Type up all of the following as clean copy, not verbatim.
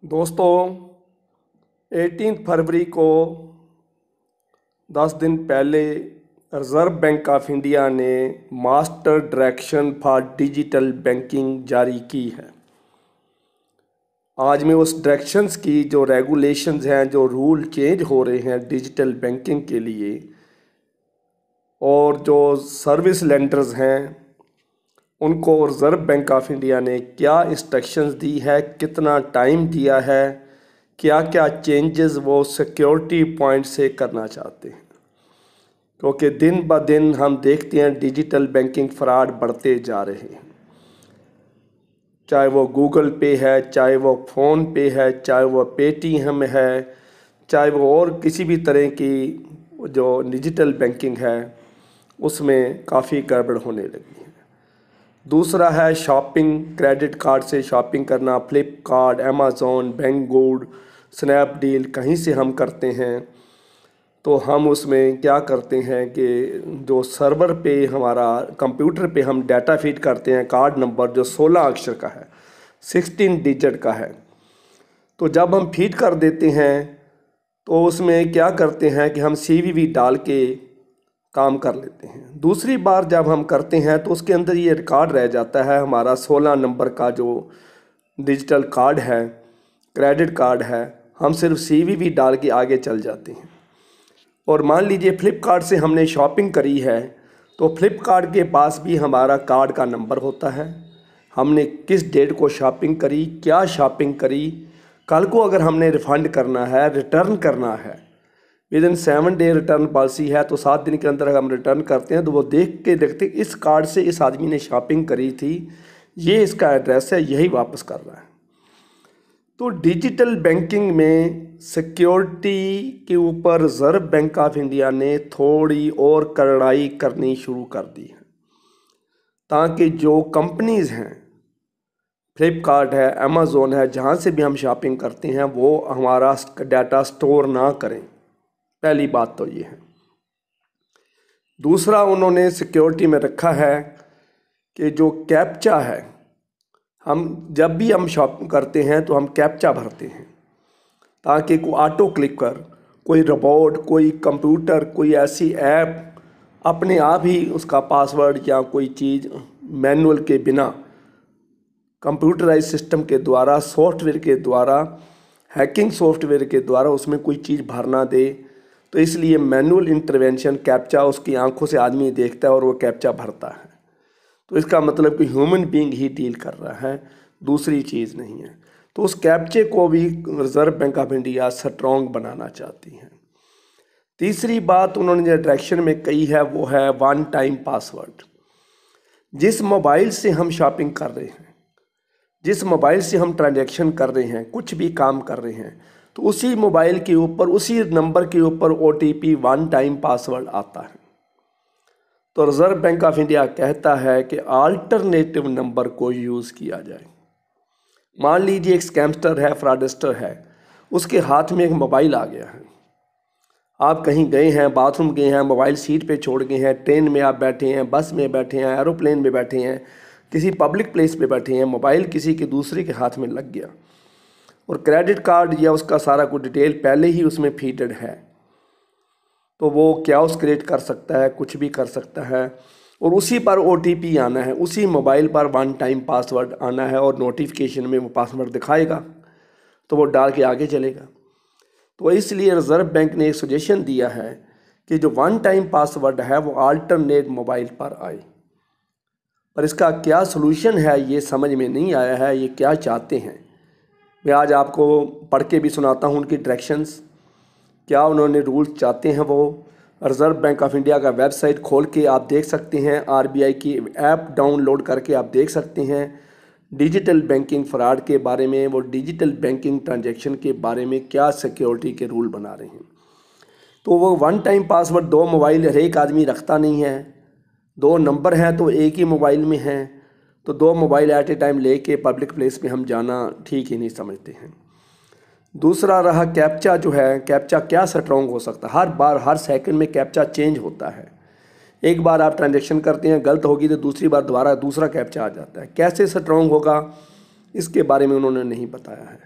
दोस्तों 18 फरवरी को 10 दिन पहले रिज़र्व बैंक ऑफ इंडिया ने master direction for digital banking जारी की है। आज मैं उस डायरेक्शंस की जो रेगुलेशंस हैं, जो रूल चेंज हो रहे हैं डिजिटल बैंकिंग के लिए, और जो सर्विस लेंडर्स हैं उनको रिज़र्व बैंक ऑफ इंडिया ने क्या इंस्ट्रक्शंस दी है, कितना टाइम दिया है, क्या क्या चेंजेस वो सिक्योरिटी पॉइंट से करना चाहते हैं। क्योंकि दिन ब दिन हम देखते हैं डिजिटल बैंकिंग फ्रॉड बढ़ते जा रहे हैं, चाहे वो गूगल पे है, चाहे वो फ़ोन पे है, चाहे वो पेटीएम है, चाहे वो और किसी भी तरह की जो डिजिटल बैंकिंग है उसमें काफ़ी गड़बड़ होने लगी है। दूसरा है शॉपिंग, क्रेडिट कार्ड से शॉपिंग करना। फ्लिपकार्ट, अमेज़ॉन, बैंगगोल्ड, स्नैपडील कहीं से हम करते हैं तो हम उसमें क्या करते हैं कि जो सर्वर पे हमारा कंप्यूटर पे हम डाटा फीड करते हैं, कार्ड नंबर जो 16 अक्षर का है, 16 डिजिट का है, तो जब हम फीड कर देते हैं तो उसमें क्या करते हैं कि हम CVV डाल के काम कर लेते हैं। दूसरी बार जब हम करते हैं तो उसके अंदर ये रिकॉर्ड रह जाता है, हमारा 16 नंबर का जो डिजिटल कार्ड है, क्रेडिट कार्ड है, हम सिर्फ CVV डाल के आगे चल जाते हैं। और मान लीजिए फ्लिपकार्ट से हमने शॉपिंग करी है तो फ्लिपकार्ट के पास भी हमारा कार्ड का नंबर होता है, हमने किस डेट को शॉपिंग करी, क्या शॉपिंग करी, कल को अगर हमने रिफ़ंड करना है, रिटर्न करना है, विदिन 7 डे रिटर्न पॉलिसी है, तो 7 दिन के अंदर अगर हम रिटर्न करते हैं तो वो देख के देखते इस कार्ड से इस आदमी ने शॉपिंग करी थी, ये इसका एड्रेस है, यही वापस कर रहा है। तो डिजिटल बैंकिंग में सिक्योरिटी के ऊपर रिज़र्व बैंक ऑफ इंडिया ने थोड़ी और कड़ाई करनी शुरू कर दी है, ताकि जो कंपनीज़ हैं, फ्लिपकार्ट है, अमेज़ॉन है, जहाँ से भी हम शॉपिंग करते हैं वो हमारा डाटा स्टोर ना करें। पहली बात तो ये है। दूसरा, उन्होंने सिक्योरिटी में रखा है कि जो कैप्चा है, हम जब भी हम शॉपिंग करते हैं तो हम कैप्चा भरते हैं, ताकि कोई ऑटो क्लिक कर, कोई रोबोट, कोई कंप्यूटर, कोई ऐसी ऐप अपने आप ही उसका पासवर्ड या कोई चीज़ मैनुअल के बिना कंप्यूटराइज सिस्टम के द्वारा, सॉफ्टवेयर के द्वारा, हैकिंग सॉफ्टवेयर के द्वारा उसमें कोई चीज़ भरना दे। तो इसलिए मैनुअल इंटरवेंशन कैप्चा उसकी आंखों से आदमी देखता है और वो कैप्चा भरता है, तो इसका मतलब कि ह्यूमन बीइंग ही डील कर रहा है, दूसरी चीज़ नहीं है। तो उस कैप्चे को भी Reserve Bank of India strong बनाना चाहती है। तीसरी बात उन्होंने जो डायरेक्शन में कही है वो है वन टाइम पासवर्ड। जिस मोबाइल से हम शॉपिंग कर रहे हैं, जिस मोबाइल से हम ट्रांजैक्शन कर रहे हैं, कुछ भी काम कर रहे हैं, तो उसी मोबाइल के ऊपर, उसी नंबर के ऊपर OTP वन टाइम पासवर्ड आता है। तो रिज़र्व बैंक ऑफ इंडिया कहता है कि अल्टरनेटिव नंबर को यूज़ किया जाए। मान लीजिए एक स्कैमस्टर है, फ्रॉडस्टर है, उसके हाथ में एक मोबाइल आ गया है, आप कहीं गए हैं, बाथरूम गए हैं, मोबाइल सीट पे छोड़ गए हैं, ट्रेन में आप बैठे हैं, बस में बैठे हैं, एरोप्लेन में बैठे हैं, किसी पब्लिक प्लेस पे बैठे हैं, मोबाइल किसी के दूसरे के हाथ में लग गया और क्रेडिट कार्ड या उसका सारा कुछ डिटेल पहले ही उसमें फीडेड है, तो वो क्याओस क्रिएट कर सकता है, कुछ भी कर सकता है, और उसी पर OTP आना है, उसी मोबाइल पर वन टाइम पासवर्ड आना है और नोटिफिकेशन में वो पासवर्ड दिखाएगा, तो वो डाल के आगे चलेगा। तो इसलिए रिज़र्व बैंक ने एक सजेशन दिया है कि जो वन टाइम पासवर्ड है वो अल्टरनेट मोबाइल पर आए। पर इसका क्या सलूशन है ये समझ में नहीं आया है, ये क्या चाहते हैं। मैं आज आपको पढ़ के भी सुनाता हूँ उनकी डायरेक्शंस, क्या उन्होंने रूल्स चाहते हैं। वो रिज़र्व बैंक ऑफ इंडिया का वेबसाइट खोल के आप देख सकते हैं, RBI की ऐप डाउनलोड करके आप देख सकते हैं डिजिटल बैंकिंग फ्रॉड के बारे में, वो डिजिटल बैंकिंग ट्रांजैक्शन के बारे में क्या सिक्योरिटी के रूल बना रहे हैं। तो वो वन टाइम पासवर्ड 2 मोबाइल हर एक आदमी रखता नहीं है, 2 नंबर हैं तो एक ही मोबाइल में हैं, तो 2 मोबाइल एट ए टाइम लेके पब्लिक प्लेस में हम जाना ठीक ही नहीं समझते हैं। दूसरा रहा कैप्चा, जो है कैप्चा क्या स्ट्रॉन्ग हो सकता है। हर बार, हर सेकंड में कैप्चा चेंज होता है। एक बार आप ट्रांजैक्शन करते हैं, गलत होगी तो दूसरी बार दोबारा दूसरा कैप्चा आ जाता है। कैसे स्ट्रॉन्ग होगा इसके बारे में उन्होंने नहीं बताया है।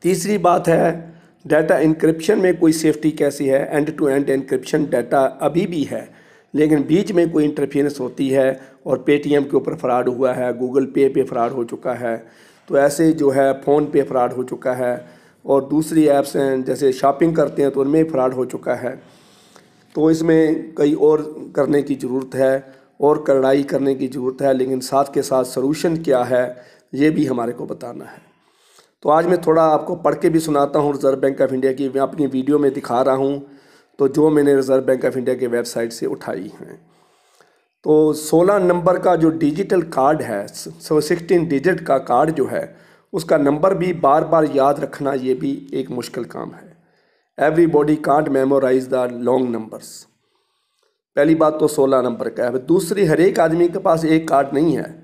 तीसरी बात है डाटा इंक्रिप्शन में कोई सेफ्टी कैसी है। End to end encryption data अभी भी है, लेकिन बीच में कोई इंटरफेरेंस होती है और पेटीएम के ऊपर फ्रॉड हुआ है, गूगल पे फ्रॉड हो चुका है, तो ऐसे जो है फ़ोन पे फ्रॉड हो चुका है, और दूसरी ऐप्स हैं जैसे शॉपिंग करते हैं तो उनमें फ्रॉड हो चुका है। तो इसमें कई और करने की ज़रूरत है और कड़ाई करने की ज़रूरत है, लेकिन साथ के साथ सलूशन क्या है ये भी हमारे को बताना है। तो आज मैं थोड़ा आपको पढ़ के भी सुनाता हूँ रिज़र्व बैंक ऑफ इंडिया की, मैं अपनी वीडियो में दिखा रहा हूँ तो जो मैंने रिज़र्व बैंक ऑफ इंडिया के वेबसाइट से उठाई हैं। तो 16 नंबर का जो डिजिटल कार्ड है, 16 डिजिट का कार्ड जो है, उसका नंबर भी बार बार याद रखना ये भी एक मुश्किल काम है। Everybody can't memorize the long numbers. पहली बात तो 16 नंबर का है। दूसरी, हर एक आदमी के पास एक कार्ड नहीं है।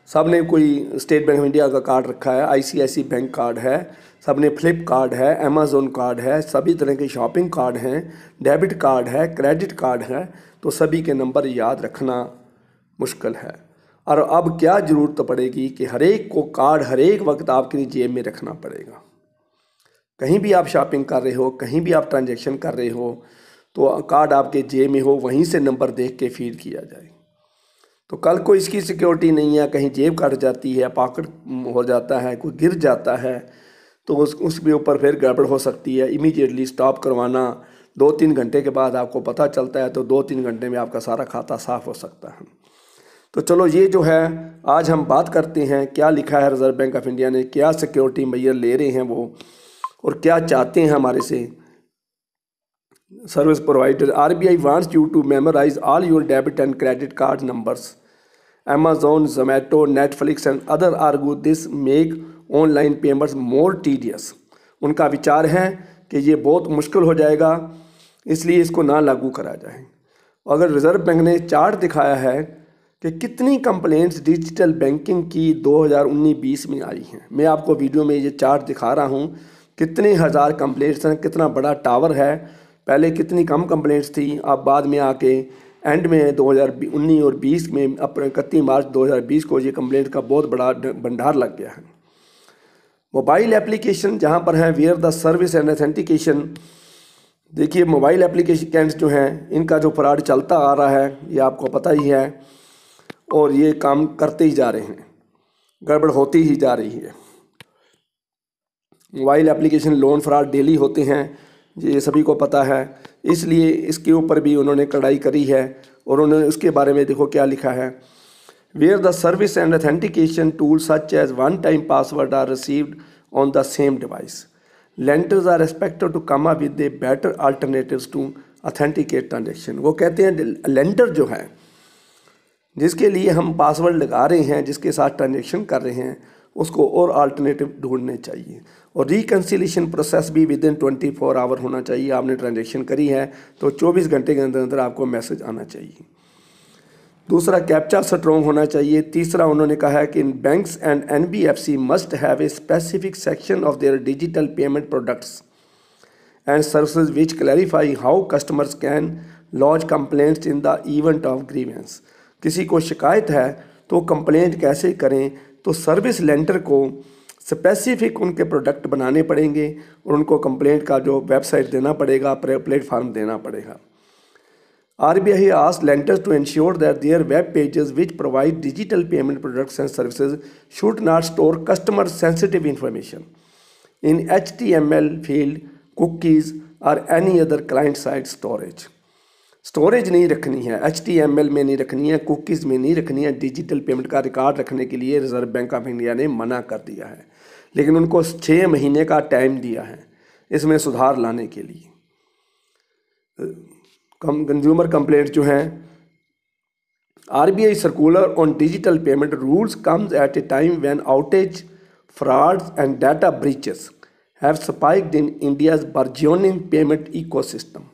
सब ने कोई स्टेट बैंक ऑफ इंडिया का कार्ड रखा है, आईसीआईसी बैंक कार्ड है, सब ने फ्लिप कार्ड है, अमेज़न कार्ड है, सभी तरह के शॉपिंग कार्ड हैं, डेबिट कार्ड है, क्रेडिट कार्ड है, तो सभी के नंबर याद रखना मुश्किल है। और अब क्या ज़रूरत पड़ेगी कि हर एक को कार्ड हर एक वक्त आपके जेब में रखना पड़ेगा। कहीं भी आप शॉपिंग कर रहे हो, कहीं भी आप ट्रांजैक्शन कर रहे हो, तो कार्ड आपके जेब में हो, वहीं से नंबर देख के फीड किया जाए। तो कल को इसकी सिक्योरिटी नहीं है, कहीं जेब कट जाती है, पॉकेट हो जाता है, कोई गिर जाता है, तो उसके ऊपर फिर गड़बड़ हो सकती है। इमीडिएटली स्टॉप करवाना, 2-3 घंटे के बाद आपको पता चलता है तो 2-3 घंटे में आपका सारा खाता साफ़ हो सकता है। तो चलो ये जो है आज हम बात करते हैं क्या लिखा है रिज़र्व बैंक ऑफ इंडिया ने, क्या सिक्योरिटी मेजर ले रहे हैं वो, और क्या चाहते हैं हमारे से service provider. RBI wants you to memorize all your debit and credit card numbers. Amazon, Zomato, Netflix and other argue this make online payments more tedious. उनका विचार है कि ये बहुत मुश्किल हो जाएगा, इसलिए इसको ना लागू करा जाए। अगर रिज़र्व बैंक ने चार्ट दिखाया है कि कितनी कंप्लेंट्स डिजिटल बैंकिंग की 2019-20 में आई हैं, मैं आपको वीडियो में ये चार्ट दिखा रहा हूँ, कितने हज़ार कंप्लेंट्स हैं, कितना बड़ा टावर है। पहले कितनी कम कंप्लेंट्स थी, अब बाद में आके एंड में 2019 और 20 में अपने 31 मार्च 2020 को ये कंप्लेंट का बहुत बड़ा भंडार लग गया है। मोबाइल एप्लीकेशन जहाँ पर है where the service and authentication, देखिए मोबाइल एप्लीकेशन जो हैं इनका जो फ्रॉड चलता आ रहा है ये आपको पता ही है, और ये काम करते ही जा रहे हैं, गड़बड़ होती ही जा रही है। Mobile application loan fraud daily होते हैं, ये सभी को पता है, इसलिए इसके ऊपर भी उन्होंने कड़ाई करी है। और उन्होंने उसके बारे में देखो क्या लिखा है, where the service and authentication tool such as one time password are received on the same device, lenders are expected to come up with a better alternatives to authenticate transaction. वो कहते हैं लेंडर जो है जिसके लिए हम password लगा रहे हैं, जिसके साथ ट्रांजेक्शन कर रहे हैं, उसको और अल्टरनेटिव ढूंढने चाहिए। और रिकन्सिलेशन प्रोसेस भी विद इन 24 आवर होना चाहिए। आपने ट्रांजेक्शन करी है तो 24 घंटे के अंदर अंदर आपको मैसेज आना चाहिए। दूसरा, कैप्चा स्ट्रॉन्ग होना चाहिए। तीसरा, उन्होंने कहा है कि banks and NBFC must have a specific section of their digital payment products and services which clarify how customers can launch complaints in the event of grievance. किसी को शिकायत है तो कंप्लेंट कैसे करें, तो सर्विस लेंडर को स्पेसिफिक उनके प्रोडक्ट बनाने पड़ेंगे और उनको कंप्लेंट का जो वेबसाइट देना पड़ेगा, प्लेटफार्म देना पड़ेगा। RBI asked lenders to ensure that their web pages which provide digital payment products and services should not store customer sensitive information in HTML field, cookies or any other client side storage। Storage नहीं रखनी है, HTML में नहीं रखनी है, cookies में नहीं रखनी है। डिजिटल पेमेंट का रिकॉर्ड रखने के लिए रिज़र्व बैंक ऑफ इंडिया ने मना कर दिया है, लेकिन उनको 6 महीने का टाइम दिया है इसमें सुधार लाने के लिए। कंज्यूमर कंप्लेंट जो हैं, RBI circular on digital payment rules comes at a time when outage, frauds and data breaches have spiked in India's burgeoning payment ecosystem.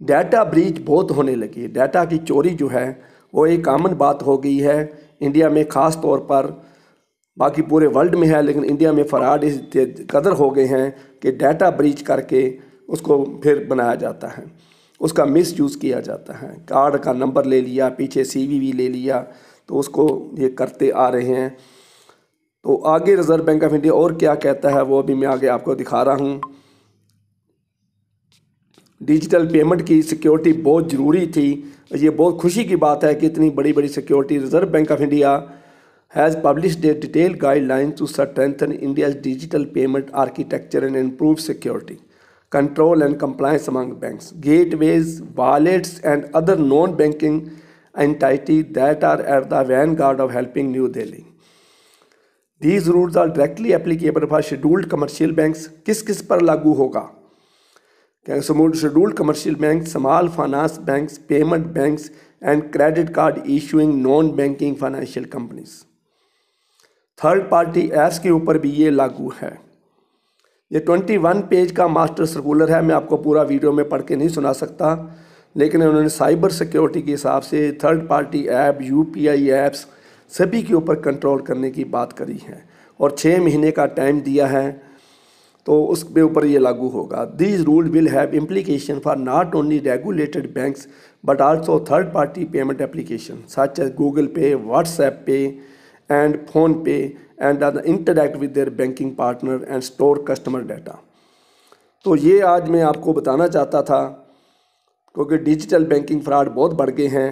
Data breach बहुत होने लगी। डाटा की चोरी जो है वो एक कॉमन बात हो गई है इंडिया में, ख़ास तौर पर, बाकी पूरे वर्ल्ड में है, लेकिन इंडिया में फ्रॉड इस कदर हो गए हैं कि डाटा ब्रीच करके उसको फिर बनाया जाता है, उसका मिस यूज़ किया जाता है। कार्ड का नंबर ले लिया, पीछे CVV ले लिया, तो उसको ये करते आ रहे हैं। तो आगे रिजर्व बैंक ऑफ इंडिया और क्या कहता है वो अभी मैं आगे आपको दिखा रहा हूँ। डिजिटल पेमेंट की सिक्योरिटी बहुत ज़रूरी थी। ये बहुत खुशी की बात है कि इतनी बड़ी बड़ी security reserve bank of India has published a detailed guideline to strengthen India's digital payment architecture and improve security control and compliance among banks, gateways, wallets, and other non-banking entities that are at the vanguard of helping New Delhi. These rules are directly applicable for scheduled commercial banks. किस किस पर लागू होगा? Scheduled commercial banks, small finance banks, payment banks, and credit card issuing non-banking financial companies. Third party apps के ऊपर भी ये लागू है। ये 21 पेज का मास्टर सर्कुलर है। मैं आपको पूरा वीडियो में पढ़ के नहीं सुना सकता, लेकिन उन्होंने साइबर सिक्योरिटी के हिसाब से third party app, UPI apps सभी के ऊपर कंट्रोल करने की बात करी है और 6 महीने का टाइम दिया है, तो उसके ऊपर ये लागू होगा। This rule will have implication for not only regulated banks but also third party payment application such as Google pay, WhatsApp pay and phone pay and interact with their banking partner and store customer data। तो ये आज मैं आपको बताना चाहता था, क्योंकि digital banking fraud बहुत बढ़ गए हैं,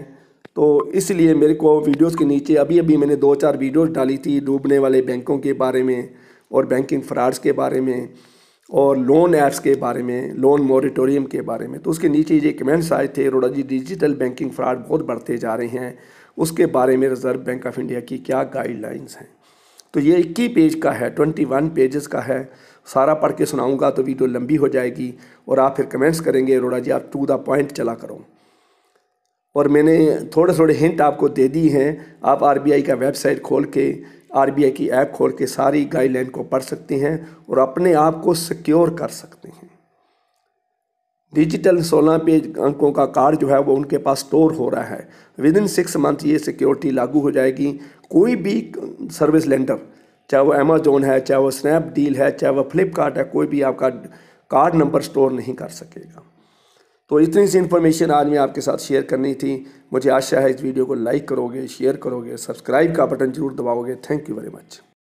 तो इसलिए मेरे को वीडियोस के नीचे अभी मैंने 2-4 वीडियोस डाली थी डूबने वाले बैंकों के बारे में और बैंकिंग फ्रॉड्स के बारे में और लोन ऐप्स के बारे में, लोन मॉरिटोरियम के बारे में। तो उसके नीचे ये कमेंट्स आए थे, अरोड़ा जी डिजिटल बैंकिंग फ्रॉड बहुत बढ़ते जा रहे हैं, उसके बारे में रिजर्व बैंक ऑफ इंडिया की क्या गाइडलाइंस हैं। तो ये 21 पेज का है, 21 पेजेस का है। सारा पढ़ के सुनाऊंगा तो वीडियो लंबी हो जाएगी और आप फिर कमेंट्स करेंगे अरोड़ा जी आप टू द पॉइंट चला करो। और मैंने थोड़े थोड़े हिंट आपको दे दी हैं। आप आरबीआई का वेबसाइट खोल के, आरबीआई की ऐप खोल के सारी गाइडलाइन को पढ़ सकते हैं और अपने आप को सिक्योर कर सकते हैं। डिजिटल 16 पेज अंकों का कार्ड जो है वो उनके पास स्टोर हो रहा है। विदिन 6 मंथ ये सिक्योरिटी लागू हो जाएगी। कोई भी सर्विस लेंडर, चाहे वो अमेजोन है, चाहे वो स्नैपडील है, चाहे वो फ्लिपकार्ट है, कोई भी आपका कार्ड नंबर स्टोर नहीं कर सकेगा। तो इतनी सी इन्फॉर्मेशन आज मैं आपके साथ शेयर करनी थी। मुझे आशा है इस वीडियो को लाइक करोगे, शेयर करोगे, सब्सक्राइब का बटन जरूर दबाओगे। Thank you very much.